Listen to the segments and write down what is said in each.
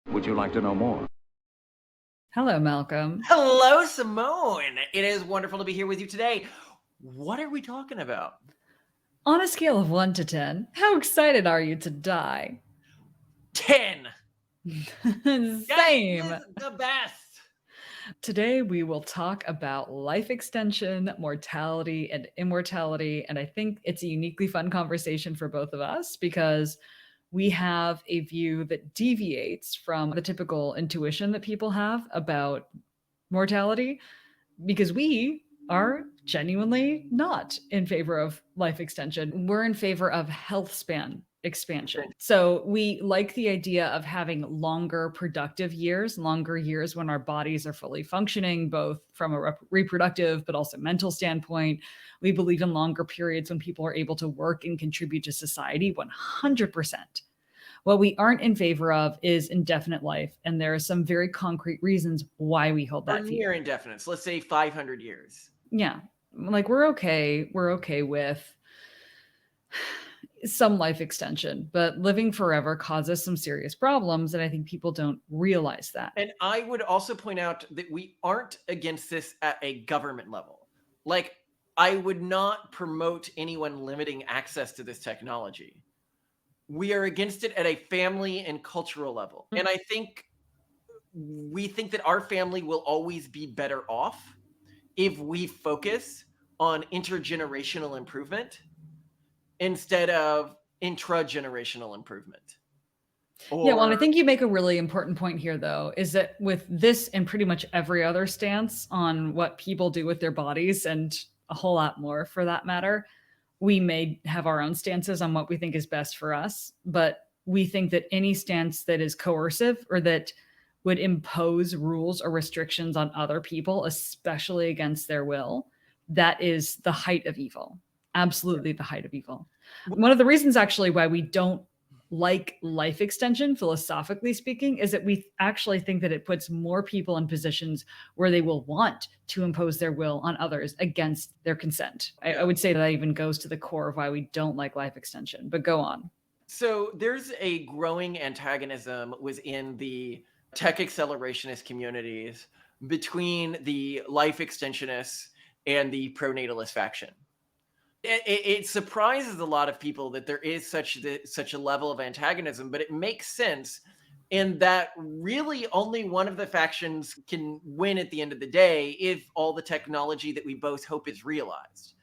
Would you like to know more? Hello, Malcolm. Hello, Simone. It is wonderful to be here with you today. What are we talking about? On a scale of 1 to 10, how excited are you to die? 10. Same. Is the best. Today, we will talk about life extension, mortality, and immortality. And I think it's a uniquely fun conversation for both of us because we have a view that deviates from the typical intuition that people have about mortality because we are genuinely not in favor of life extension. We're in favor of health span expansion. So we like the idea of having longer productive years, longer years when our bodies are fully functioning, both from a reproductive but also mental standpoint. We believe in longer periods when people are able to work and contribute to society 100%. What we aren't in favor of is indefinite life. And there are some very concrete reasons why we hold that Or view. near indefinites. Let's say 500 years. Yeah. Like we're okay with some life extension, but living forever causes some serious problems. And I think people don't realize that. And I would also point out that we aren't against this at a government level. Like, I would not promote anyone limiting access to this technology. We are against it at a family and cultural level. And I think we think that our family will always be better off if we focus on intergenerational improvement instead of intragenerational improvement. Yeah, well, and I think you make a really important point here, though, is that with this and pretty much every other stance on what people do with their bodies, and a whole lot more for that matter, we may have our own stances on what we think is best for us. But we think that any stance that is coercive or that would impose rules or restrictions on other people, especially against their will, that is the height of evil. Absolutely the height of evil. One of the reasons, actually, why we don't like life extension, philosophically speaking, is that we actually think that it puts more people in positions where they will want to impose their will on others against their consent. I would say that even goes to the core of why we don't like life extension, but go on. So there's a growing antagonism within the tech accelerationist communities between the life extensionists and the pronatalist faction. It surprises a lot of people that there is such a level of antagonism, but it makes sense in that really only one of the factions can win at the end of the day if all the technology that we both hope is realized.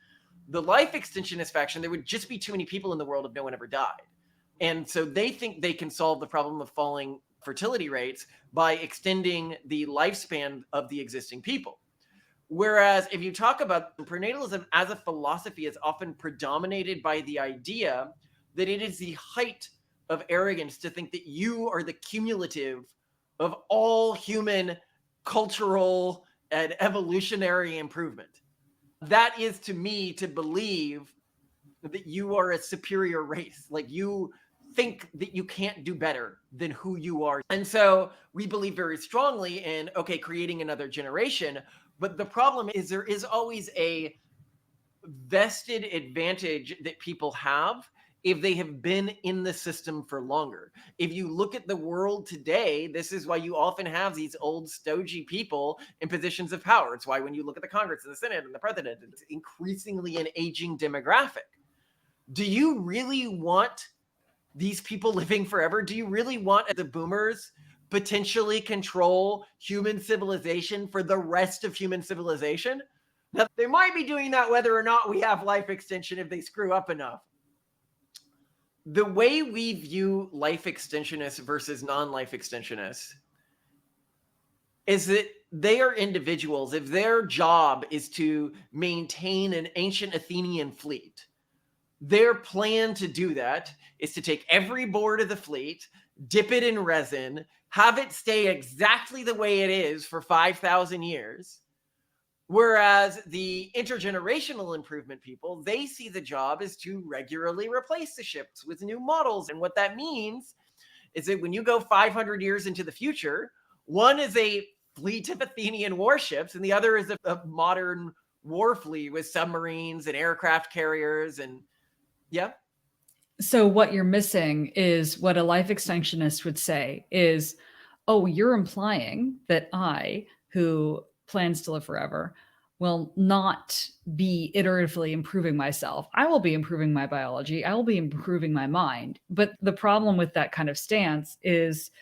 The life extensionist faction, there would just be too many people in the world if no one ever died. And so they think they can solve the problem of falling fertility rates by extending the lifespan of the existing people. Whereas if you talk about pronatalism as a philosophy, it's often predominated by the idea that it is the height of arrogance to think that you are the cumulative of all human cultural and evolutionary improvement. That is, to me, to believe that you are a superior race. Like, you think that you can't do better than who you are. And so we believe very strongly in, okay, creating another generation. But the problem is there is always a vested advantage that people have if they have been in the system for longer. If you look at the world today, this is why you often have these old stodgy people in positions of power. It's why when you look at the Congress and the Senate and the president, it's increasingly an aging demographic. Do you really want these people living forever? Do you really want the boomers potentially control human civilization for the rest of human civilization? Now, they might be doing that whether or not we have life extension if they screw up enough. The way we view life extensionists versus non-life extensionists is that they are individuals. If their job is to maintain an ancient Athenian fleet, their plan to do that is to take every board of the fleet, dip it in resin, have it stay exactly the way it is for 5,000 years. Whereas the intergenerational improvement people, they see the job as to regularly replace the ships with new models. And what that means is that when you go 500 years into the future, one is a fleet of Athenian warships and the other is a modern war fleet with submarines and aircraft carriers and yeah. So what you're missing is what a life extensionist would say is, oh, you're implying that I, who plans to live forever, will not be iteratively improving myself. I will be improving my biology. I will be improving my mind. But the problem with that kind of stance is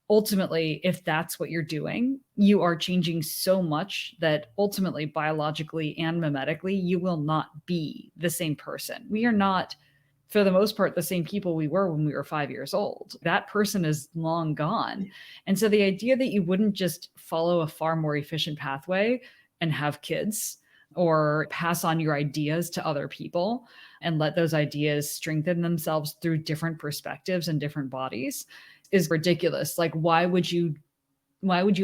ultimately, if that's what you're doing, you are changing so much that ultimately, biologically and mimetically, you will not be the same person. We are not, for the most part, the same people we were when we were 5 years old. That person is long gone. And so the idea that you wouldn't just follow a far more efficient pathway and have kids or pass on your ideas to other people and let those ideas strengthen themselves through different perspectives and different bodies is ridiculous. Like, why would you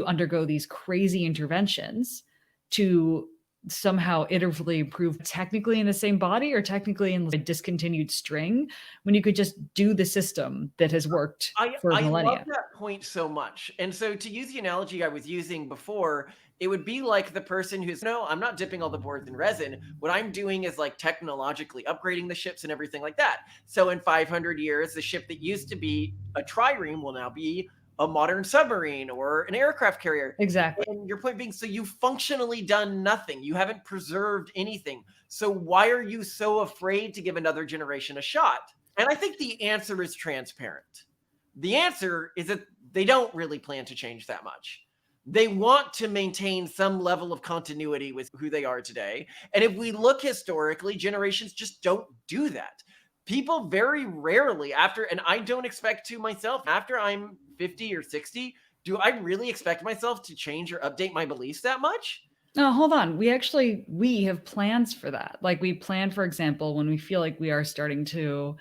undergo these crazy interventions to somehow iteratively improve technically in the same body or technically in a discontinued string when you could just do the system that has worked for I love millennia? that point so much. And so to use the analogy I was using before, it would be like the person who's, no, I'm not dipping all the boards in resin. What I'm doing is like technologically upgrading the ships and everything like that. So in 500 years, the ship that used to be a trireme will now be a modern submarine or an aircraft carrier. Exactly. And your point being, so you've functionally done nothing. You haven't preserved anything. So why are you so afraid to give another generation a shot? And I think the answer is transparent. The answer is that they don't really plan to change that much. They want to maintain some level of continuity with who they are today. And if we look historically, generations just don't do that. People very rarely, after, and I don't expect to myself, after I'm 50 or 60, do I really expect myself to change or update my beliefs that much? No, hold on. We have plans for that. Like, we plan, for example, when we feel like we are starting to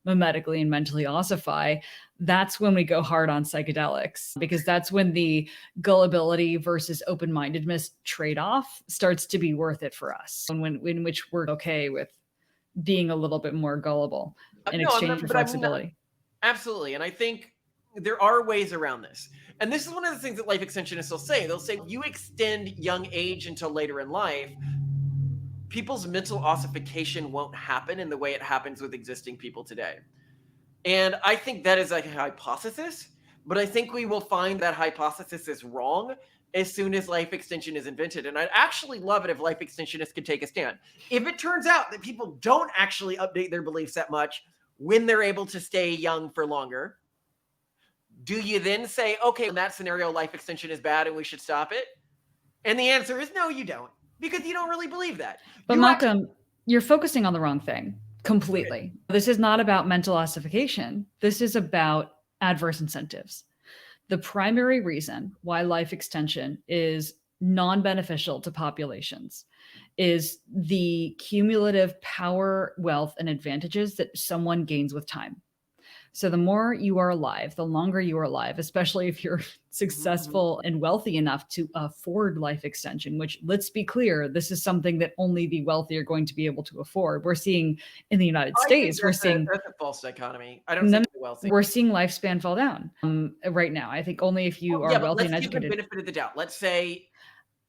mimetically and mentally ossify, that's when we go hard on psychedelics because that's when the gullibility versus open-mindedness trade-off starts to be worth it for us. And when in which we're okay with being a little bit more gullible in No, I'm exchange not, for but I mean, flexibility. absolutely. And I think there are ways around this. And this is one of the things that life extensionists will say. They'll say, you extend young age until later in life, people's mental ossification won't happen in the way it happens with existing people today. And I think that is a hypothesis, but I think we will find that hypothesis is wrong as soon as life extension is invented. And I'd actually love it if life extensionists could take a stand. If it turns out that people don't actually update their beliefs that much when they're able to stay young for longer, do you then say, okay, in that scenario, life extension is bad and we should stop it? And the answer is no, you don't, because you don't really believe that. But You actually, Malcolm, you're focusing on the wrong thing completely. This is not about mental ossification. This is about adverse incentives. The primary reason why life extension is non-beneficial to populations is the cumulative power, wealth, and advantages that someone gains with time. So the more you are alive, the longer you are alive, especially if you're mhm, mhm. successful and wealthy enough to afford life extension, which, let's be clear, this is something that only the wealthy are going to be able to afford. We're seeing in the United I think States, we're seeing that's a false dichotomy. I don't no, think no, the wealthy. we're seeing lifespan fall down right now. I think only if you Well, are yeah, but wealthy let's and give the educated. benefit of the doubt. Let's say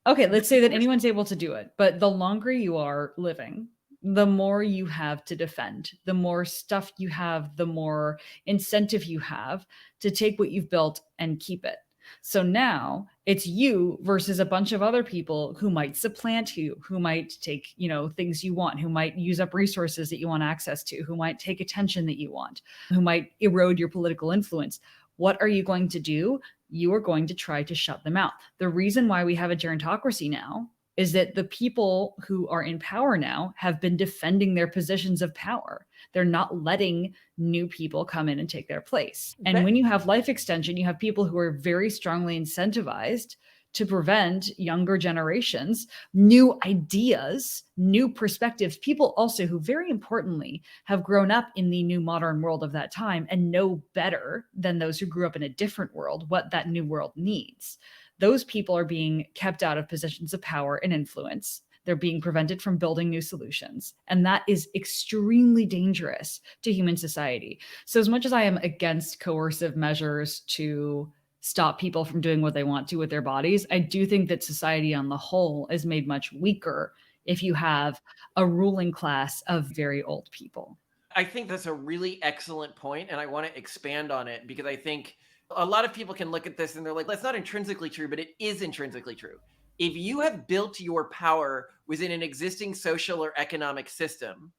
Okay, the let's say that person. anyone's able to do it, but the longer you are living, the more you have to defend, the more stuff you have, the more incentive you have to take what you've built and keep it. So now it's you versus a bunch of other people who might supplant you, who might take, things you want, who might use up resources that you want access to, who might take attention that you want, who might erode your political influence. What are you going to do? You are going to try to shut them out. The reason why we have a gerontocracy now is that the people who are in power now have been defending their positions of power. They're not letting new people come in and take their place. And That when you have life extension, you have people who are very strongly incentivized to prevent younger generations, new ideas, new perspectives, people also who, very importantly, have grown up in the new modern world of that time and know better than those who grew up in a different world what that new world needs. Those people are being kept out of positions of power and influence. They're being prevented from building new solutions. And that is extremely dangerous to human society. So, as much as I am against coercive measures to stop people from doing what they want to with their bodies, I do think that society on the whole is made much weaker if you have a ruling class of very old people. I think that's a really excellent point, and I want to expand on it because I think A lot of people can look at this and they're like, that's not intrinsically true, but it is intrinsically true. If you have built your power within an existing social or economic system,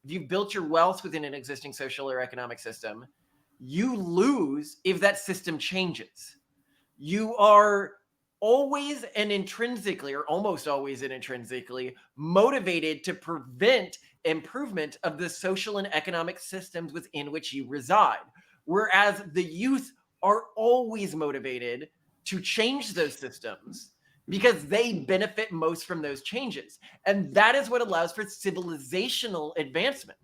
if you've built your wealth within an existing social or economic system, you lose if that system changes. You are always and intrinsically, or almost always and intrinsically, motivated to prevent improvement of the social and economic systems within which you reside. Whereas the youth are always motivated to change those systems because they benefit most from those changes. And that is what allows for civilizational advancement.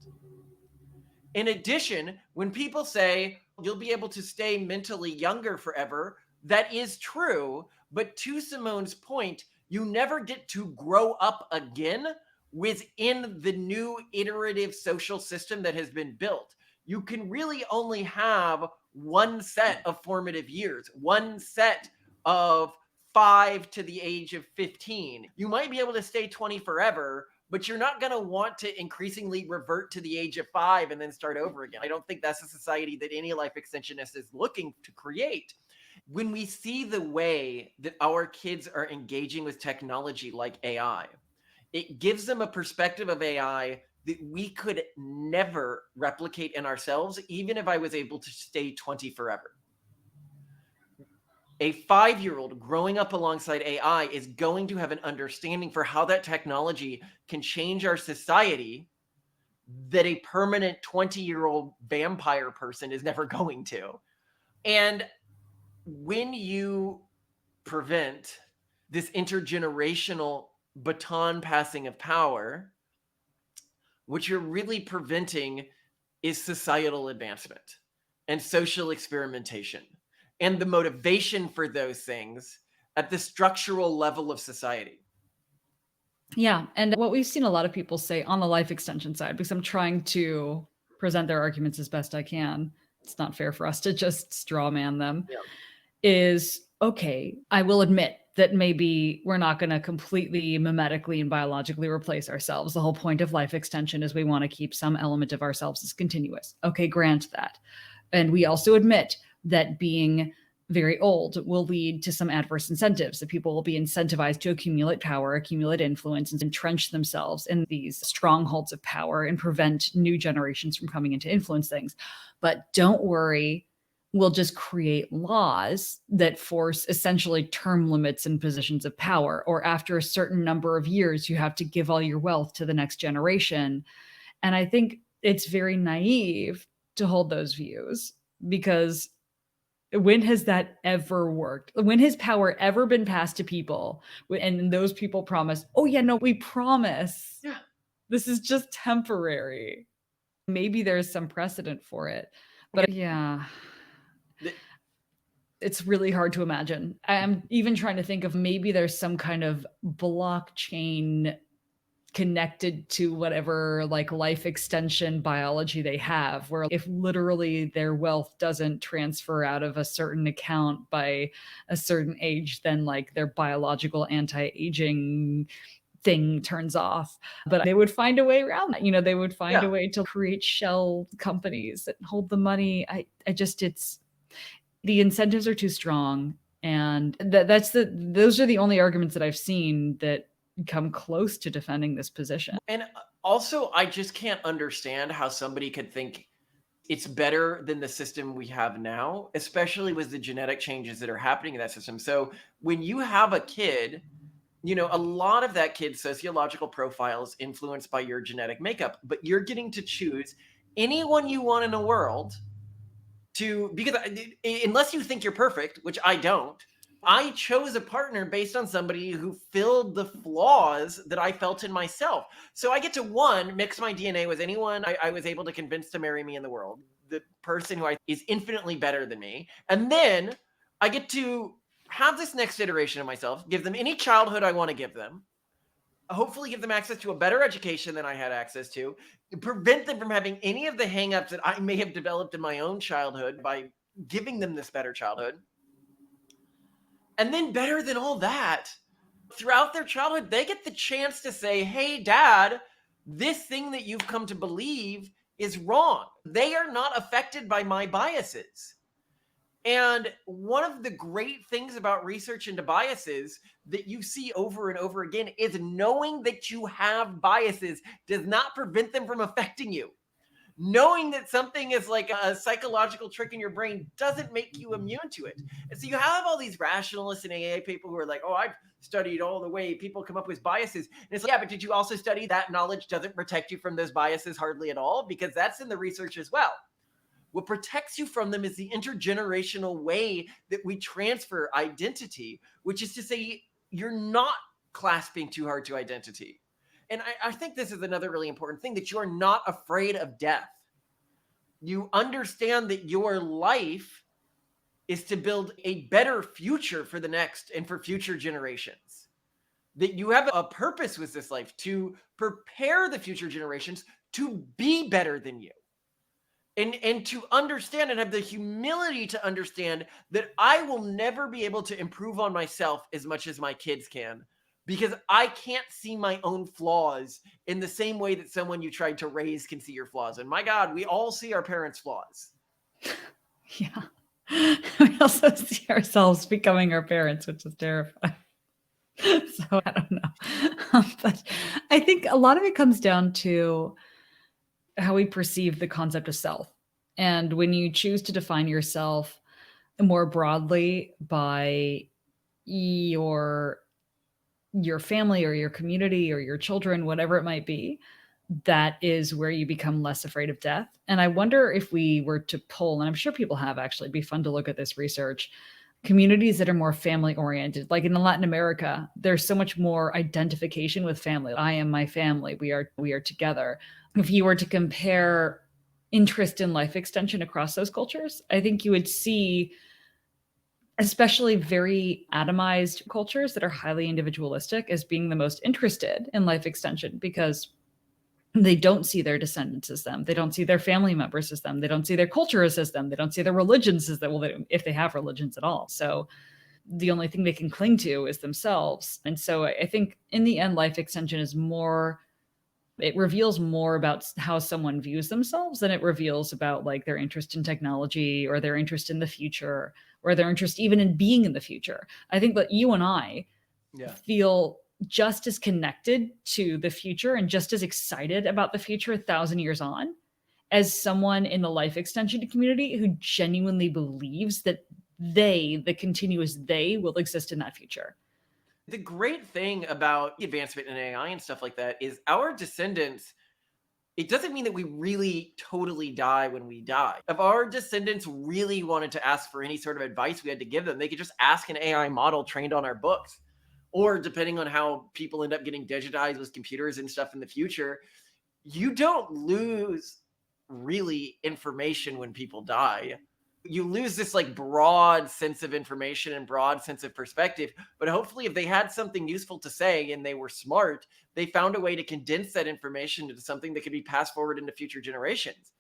In addition, when people say you'll be able to stay mentally younger forever, that is true. But to Simone's point, you never get to grow up again within the new iterative social system that has been built. You can really only have one set of formative years, one set of 5 to the age of 15. You might be able to stay 20 forever, but you're not going to want to increasingly revert to the age of 5 and then start over again. I don't think that's a society that any life extensionist is looking to create. When we see the way that our kids are engaging with technology like AI, it gives them a perspective of AI that we could never replicate in ourselves, even if I was able to stay 20 forever. A 5-year-old growing up alongside AI is going to have an understanding for how that technology can change our society that a permanent 20-year-old vampire person is never going to. And when you prevent this intergenerational baton passing of power, what you're really preventing is societal advancement and social experimentation and the motivation for those things at the structural level of society. Yeah. And what we've seen a lot of people say on the life extension side, because I'm trying to present their arguments as best I can, it's not fair for us to just straw man them, is okay, I will admit that maybe we're not going to completely mimetically and biologically replace ourselves. The whole point of life extension is we want to keep some element of ourselves as continuous. Okay, grant that. And we also admit that being very old will lead to some adverse incentives, that people will be incentivized to accumulate power, accumulate influence, and entrench themselves in these strongholds of power and prevent new generations from coming in to influence things. But don't worry, we'll just create laws that force essentially term limits in positions of power, or after a certain number of years, you have to give all your wealth to the next generation. And I think it's very naive to hold those views, because when has that ever worked? When has power ever been passed to people and those people promise, oh yeah, no, we promise. Yeah. This is just temporary. Maybe there's some precedent for it. But yeah, it's really hard to imagine. I'm even trying to think of maybe there's some kind of blockchain connected to whatever like life extension biology they have, where if literally their wealth doesn't transfer out of a certain account by a certain age, then like their biological anti-aging thing turns off. But they would find a way around that. You know, they would find a way to create shell companies that hold the money. I just, it's, the incentives are too strong. And those are the only arguments that I've seen that come close to defending this position. And also, I just can't understand how somebody could think it's better than the system we have now, especially with the genetic changes that are happening in that system. So when you have a kid, you know, a lot of that kid's sociological profile is influenced by your genetic makeup, but you're getting to choose anyone you want in the world to, because unless you think you're perfect, which I don't, I chose a partner based on somebody who filled the flaws that I felt in myself. So I get to, one, mix my DNA with anyone I was able to convince to marry me in the world, the person who is infinitely better than me. And then I get to have this next iteration of myself, give them any childhood I want to give them, hopefully give them access to a better education than I had access to, prevent them from having any of the hangups that I may have developed in my own childhood by giving them this better childhood. And then better than all that, throughout their childhood, they get the chance to say, hey, Dad, this thing that you've come to believe is wrong. They are not affected by my biases. And one of the great things about research into biases that you see over and over again is knowing that you have biases does not prevent them from affecting you. Knowing that something is like a psychological trick in your brain doesn't make you immune to it. And so you have all these rationalists and AA people who are like, oh, I've studied all the way people come up with biases. And it's like, yeah, but did you also study that knowledge doesn't protect you from those biases hardly at all? Because that's in the research as well. What protects you from them is the intergenerational way that we transfer identity, which is to say, you're not clasping too hard to identity. And I think this is another really important thing, that you are not afraid of death. You understand that your life is to build a better future for the next and for future generations. That you have a purpose with this life to prepare the future generations to be better than you. And to understand and have the humility to understand that I will never be able to improve on myself as much as my kids can, because I can't see my own flaws in the same way that someone you tried to raise can see your flaws. And my God, we all see our parents' flaws. Yeah. We also see ourselves becoming our parents, which is terrifying. So I don't know. But I think a lot of it comes down to how we perceive the concept of self. And when you choose to define yourself more broadly by your family or your community or your children, whatever it might be, that is where you become less afraid of death. And I wonder if we were to pull, and I'm sure people have actually, it'd be fun to look at this research, communities that are more family oriented. Like in Latin America, there's so much more identification with family. I am my family. We are together. If you were to compare interest in life extension across those cultures, I think you would see, especially very atomized cultures that are highly individualistic, as being the most interested in life extension, because they don't see their descendants as them. They don't see their family members as them. They don't see their culture as them. They don't see their religions as them. Well, if they have religions at all. So the only thing they can cling to is themselves. And so I think in the end, life extension is more, it reveals more about how someone views themselves than it reveals about like their interest in technology or their interest in the future or their interest even in being in the future. I think that you and I feel just as connected to the future and just as excited about the future 1,000 years on as someone in the life extension community who genuinely believes that the continuous they, will exist in that future. The great thing about the advancement in AI and stuff like that is our descendants, it doesn't mean that we really totally die when we die. If our descendants really wanted to ask for any sort of advice we had to give them, they could just ask an AI model trained on our books. Or depending on how people end up getting digitized with computers and stuff in the future, you don't lose really information when people die. You lose this like broad sense of information and broad sense of perspective. But hopefully, if they had something useful to say and they were smart, they found a way to condense that information into something that could be passed forward into future generations.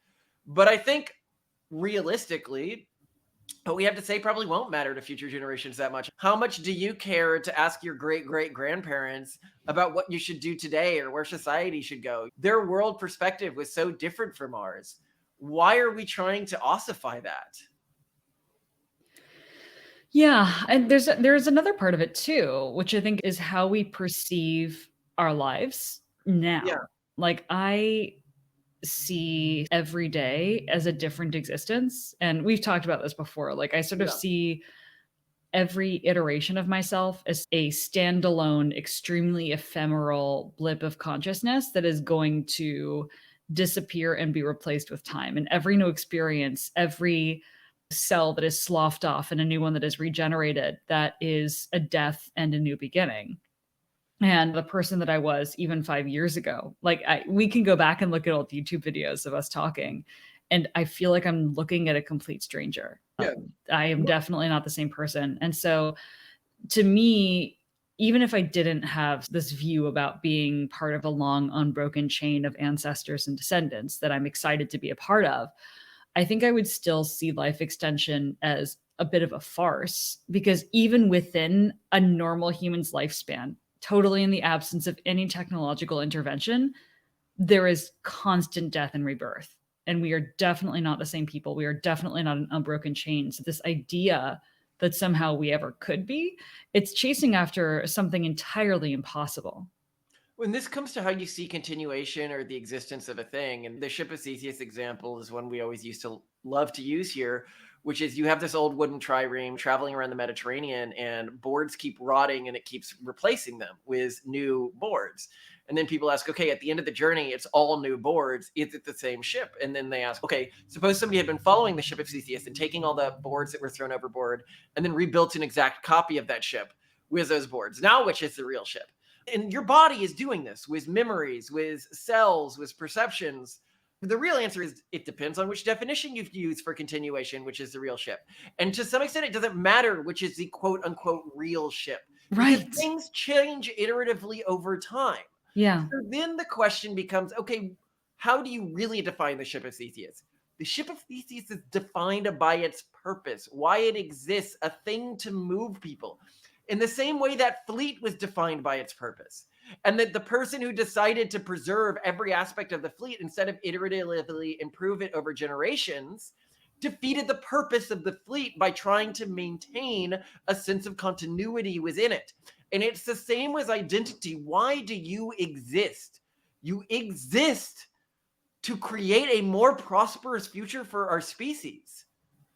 But I think realistically, what we have to say probably won't matter to future generations that much. How much do you care to ask your great great grandparents about what you should do today or where society should go? Their world perspective was so different from ours. Why are we trying to ossify that? Yeah, and there's another part of it too, which I think is how we perceive our lives Yeah, now. Like I see every day as a different existence, and we've talked about this before. Like I sort of yeah. see every iteration of myself as a standalone, extremely ephemeral blip of consciousness that is going to disappear and be replaced with time. And every new experience, every cell that is sloughed off and a new one that is regenerated, that is a death and a new beginning. And the person that I was even 5 years ago, like we can go back and look at old YouTube videos of us talking, and I feel like I'm looking at a complete stranger. Yeah. I am definitely not the same person. And so to me, even if I didn't have this view about being part of a long, unbroken chain of ancestors and descendants that I'm excited to be a part of, I think I would still see life extension as a bit of a farce, because even within a normal human's lifespan, totally in the absence of any technological intervention, there is constant death and rebirth. and we are definitely not the same people. We are definitely not an unbroken chain. So this idea that somehow we ever could be, it's chasing after something entirely impossible. When this comes to how you see continuation or the existence of a thing, and the ship of Theseus example is one we always used to love to use here, which is you have this old wooden trireme traveling around the Mediterranean, and boards keep rotting and it keeps replacing them with new boards. And then people ask, okay, at the end of the journey, it's all new boards. Is it the same ship? And then they ask, okay, suppose somebody had been following the ship of Theseus and taking all the boards that were thrown overboard and then rebuilt an exact copy of that ship with those boards. Now, which is the real ship? And your body is doing this with memories, with cells, with perceptions. The real answer is it depends on which definition you've used for continuation, which is the real ship. And to some extent, it doesn't matter which is the quote unquote real ship because Right. things change iteratively over time. Yeah. So then the question becomes, okay, how do you really define the ship of Theseus? The ship of Theseus is defined by its purpose, why it exists, a thing to move people. In the same way that fleet was defined by its purpose. And that the person who decided to preserve every aspect of the fleet instead of iteratively improve it over generations defeated the purpose of the fleet by trying to maintain a sense of continuity within it. And it's the same with identity. Why do you exist? You exist to create a more prosperous future for our species.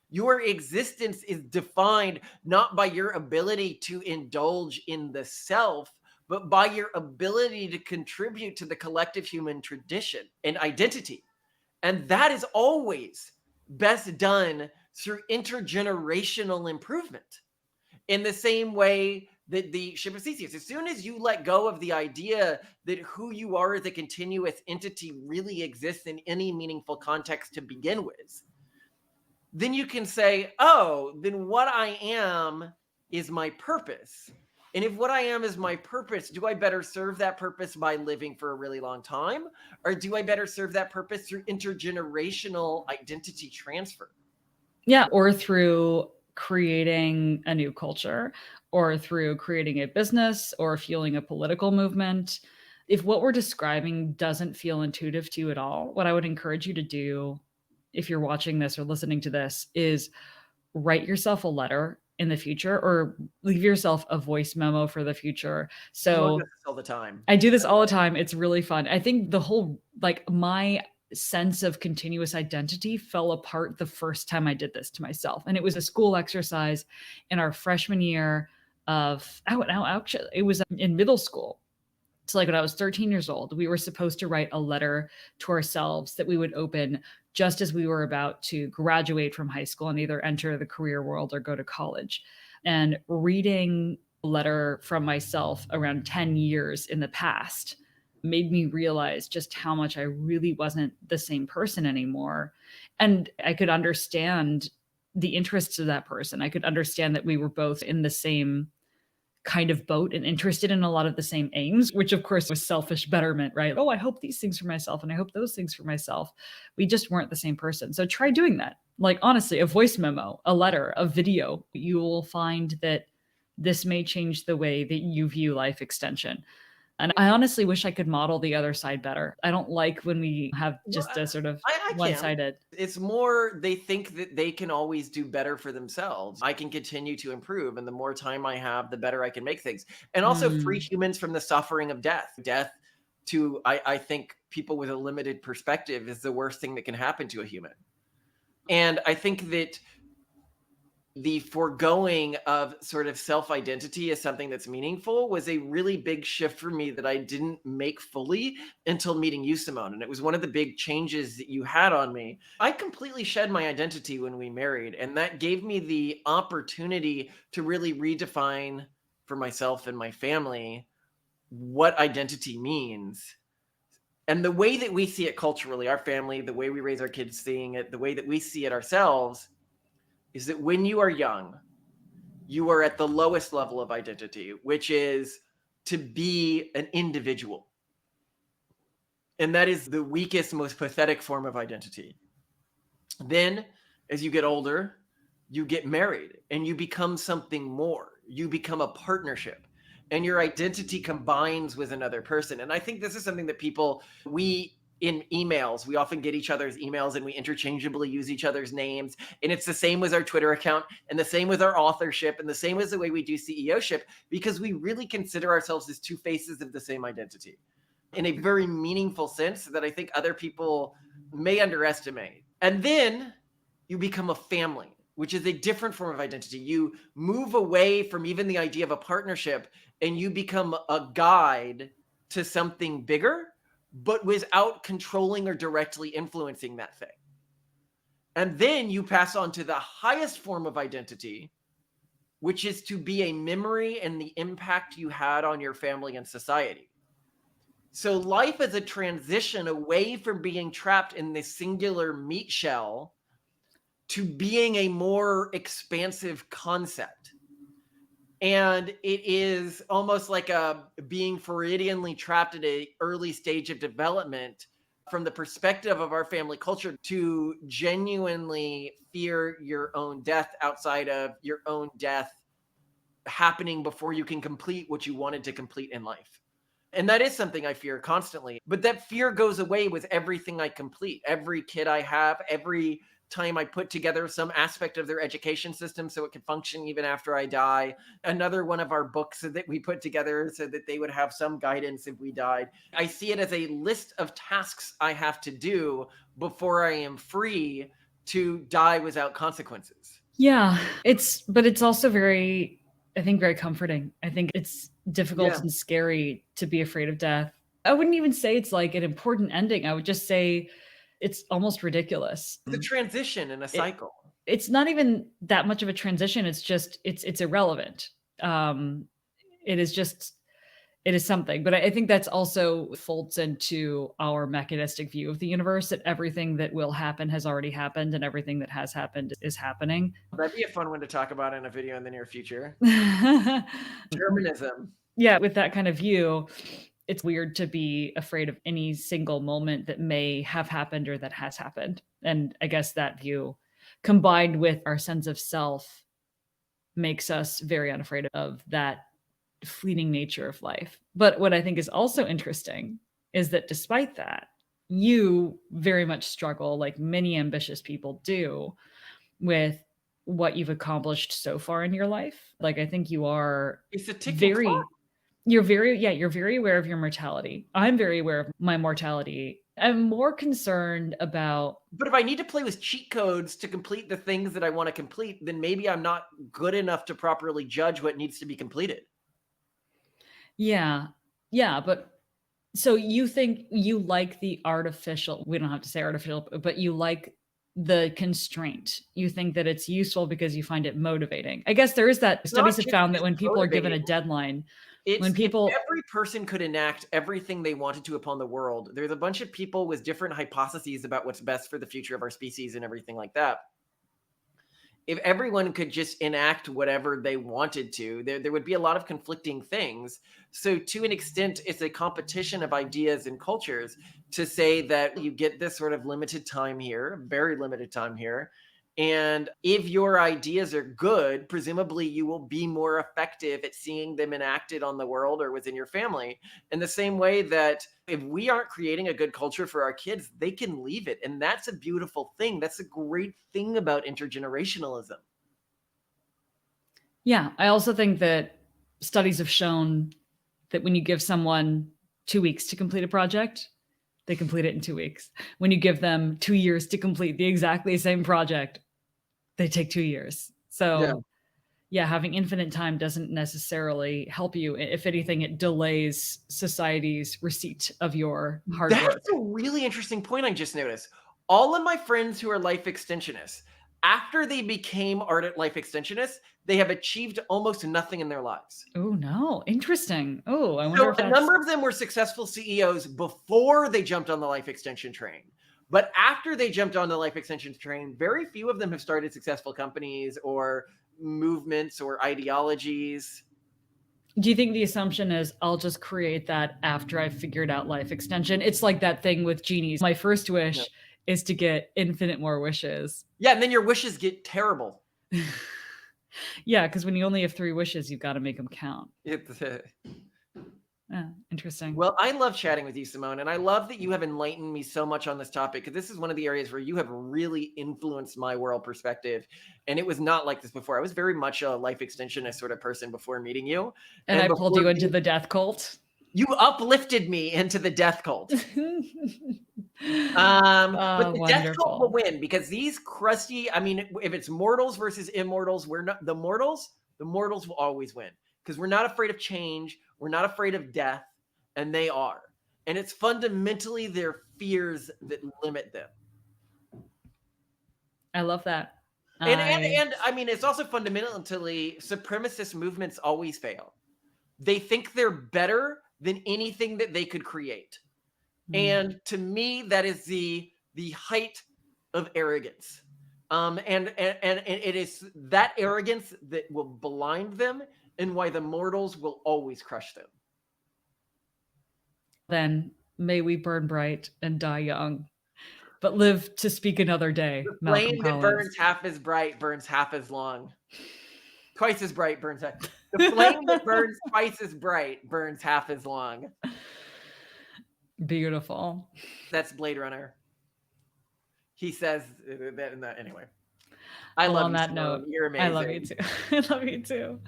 Your existence is defined not by your ability to indulge in the self, but by your ability to contribute to the collective human tradition and identity. And that is always best done through intergenerational improvement. In the same way that the ship of Theseus, as soon as you let go of the idea that who you are as a continuous entity really exists in any meaningful context to begin with, then you can say, oh, then what I am is my purpose. And if what I am is my purpose, do I better serve that purpose by living for a really long time? Or do I better serve that purpose through intergenerational identity transfer? Yeah, or through creating a new culture, or through creating a business, or fueling a political movement. If what we're describing doesn't feel intuitive to you at all, what I would encourage you to do, if you're watching this or listening to this, is write yourself a letter in the future or leave yourself a voice memo for the future. Simone does So this all the time. I do this all the time. It's really fun. I think the whole like my sense of continuous identity fell apart the first time I did this to myself. And it was a school exercise in our freshman year of no, actually it was in middle school. So like when I was 13 years old, we were supposed to write a letter to ourselves that we would open just as we were about to graduate from high school and either enter the career world or go to college. And reading a letter from myself around 10 years in the past made me realize just how much I really wasn't the same person anymore. And I could understand the interests of that person. I could understand that we were both in the same kind of boat and interested in a lot of the same aims, which of course was selfish betterment, right? Oh, I hope these things for myself and I hope those things for myself. We just weren't the same person. So try doing that. Like honestly, a voice memo, a letter, a video, you will find that this may change the way that you view life extension. And I honestly wish I could model the other side better. I don't like when we have Well, just a sort of I can. one-sided. It's more they think that they can always do better for themselves. I can continue to improve, and the more time I have, the better I can make things. And also free Mm. humans from the suffering of death. Death to I think people with a limited perspective is the worst thing that can happen to a human. And I think that the foregoing of sort of self-identity as something that's meaningful was a really big shift for me that I didn't make fully until meeting you, Simone. And it was one of the big changes that you had on me. I completely shed my identity when we married, and that gave me the opportunity to really redefine for myself and my family what identity means. And the way that we see it culturally, our family, the way we raise our kids seeing it, the way that we see it ourselves is that when you are young, you are at the lowest level of identity, which is to be an individual. And that is the weakest, most pathetic form of identity. Then, as you get older, you get married and you become something more. You become a partnership and your identity combines with another person. And I think this is something that we in emails. We often get each other's emails and we interchangeably use each other's names. And it's the same with our Twitter account and the same with our authorship and the same as the way we do CEOship, because we really consider ourselves as two faces of the same identity in a very meaningful sense that I think other people may underestimate. And then you become a family, which is a different form of identity. You move away from even the idea of a partnership and you become a guide to something bigger, but without controlling or directly influencing that thing. And then you pass on to the highest form of identity, which is to be a memory and the impact you had on your family and society. So life is a transition away from being trapped in this singular meat shell to being a more expansive concept. And it is almost like being Freudianly trapped at an early stage of development from the perspective of our family culture to genuinely fear your own death outside of your own death happening before you can complete what you wanted to complete in life. And that is something I fear constantly. But that fear goes away with everything I complete. Every kid I have, every time I put together some aspect of their education system so it could function even after I die. Another one of our books that we put together so that they would have some guidance if we died. I see it as a list of tasks I have to do before I am free to die without consequences. Yeah, but it's also very, I think, very comforting. I think it's difficult Yeah. and scary to be afraid of death. I wouldn't even say it's like an important ending. I would just say it's almost ridiculous. The transition in a It cycle. it's not even that much of a transition. It's just it's irrelevant. It is just it is something, but I think that's also folds into our mechanistic view of the universe, that everything that will happen has already happened and everything that has happened is happening. That'd be a fun one to talk about in a video in the near future. Yeah, Determinism. with that kind of view, it's weird to be afraid of any single moment that may have happened or that has happened. And I guess that view, combined with our sense of self, makes us very unafraid of that fleeting nature of life. But what I think is also interesting is that despite that, you very much struggle, like many ambitious people do, with what you've accomplished so far in your life. Like, I think you are It's a ticking clock. very you're very aware of your mortality. I'm very aware of my mortality. I'm more concerned about. But if I need to play with cheat codes to complete the things that I want to complete, then maybe I'm not good enough to properly judge what needs to be completed. Yeah. Yeah, but so you think you like the artificial, we don't have to say artificial, but you like the constraint. You think that it's useful because you find it motivating. I guess there is that. It's not Studies have just found that it's when people are given a motivating. deadline, when It's if people. every person could enact everything they wanted to upon the world, there's a bunch of people with different hypotheses about what's best for the future of our species and everything like that. If everyone could just enact whatever they wanted to, there would be a lot of conflicting things. So, to an extent, it's a competition of ideas and cultures to say that you get this sort of limited time here, very limited time here. And if your ideas are good, presumably you will be more effective at seeing them enacted on the world or within your family. In the same way that if we aren't creating a good culture for our kids, they can leave it. And that's a beautiful thing. That's a great thing about intergenerationalism. Yeah, I also think that studies have shown that when you give someone 2 weeks to complete a project, they complete it in 2 weeks. When you give them 2 years to complete the exactly same project, they take 2 years. Yeah. So, yeah, having infinite time doesn't necessarily help you. If anything, it delays society's receipt of your hard work. That's a really interesting point I just noticed. All of my friends who are life extensionists, after they became ardent life extensionists, they have achieved almost nothing in their lives. Oh, no. Interesting. Oh, I wonder So if a that's. number of them were successful CEOs before they jumped on the life extension train. But after they jumped on the life extension train, very few of them have started successful companies or movements or ideologies. Do you think the assumption is I'll just create that after I've figured out life extension? It's like that thing with genies. My first Yeah. wish is to get infinite more wishes. Yeah, and then your wishes get terrible. Yeah, because when you only have 3 wishes, you've got to make them count. It's, Yeah, interesting. Well, I love chatting with you, Simone, and I love that you have enlightened me so much on this topic because this is one of the areas where you have really influenced my world perspective. And it was not like this before. I was very much a life extensionist sort of person before meeting you. And And I pulled before you into being, the death cult. you uplifted me into the death cult. But Oh, the death cult will wonderful. win because these crusty, I mean, if it's mortals versus immortals, we're not the mortals will always win because we're not afraid of change, we're not afraid of death, and they are. And it's fundamentally their fears that limit them. I love that. And I I mean, it's also fundamentally supremacist movements always fail. They think they're better than anything that they could create. mm, And to me, that is the height of arrogance. And it is that arrogance that will blind them and why the mortals will always crush them. then may we burn bright and die young, but live to speak another The day, Malcolm flame that Collins. burns half as bright burns half as long. Twice as bright burns half. The flame that burns twice as bright burns half as long. Beautiful. That's Blade Runner. He says that in that anyway. I Well, love on you, that note, Simone. You're I love you amazing. too. I love you too.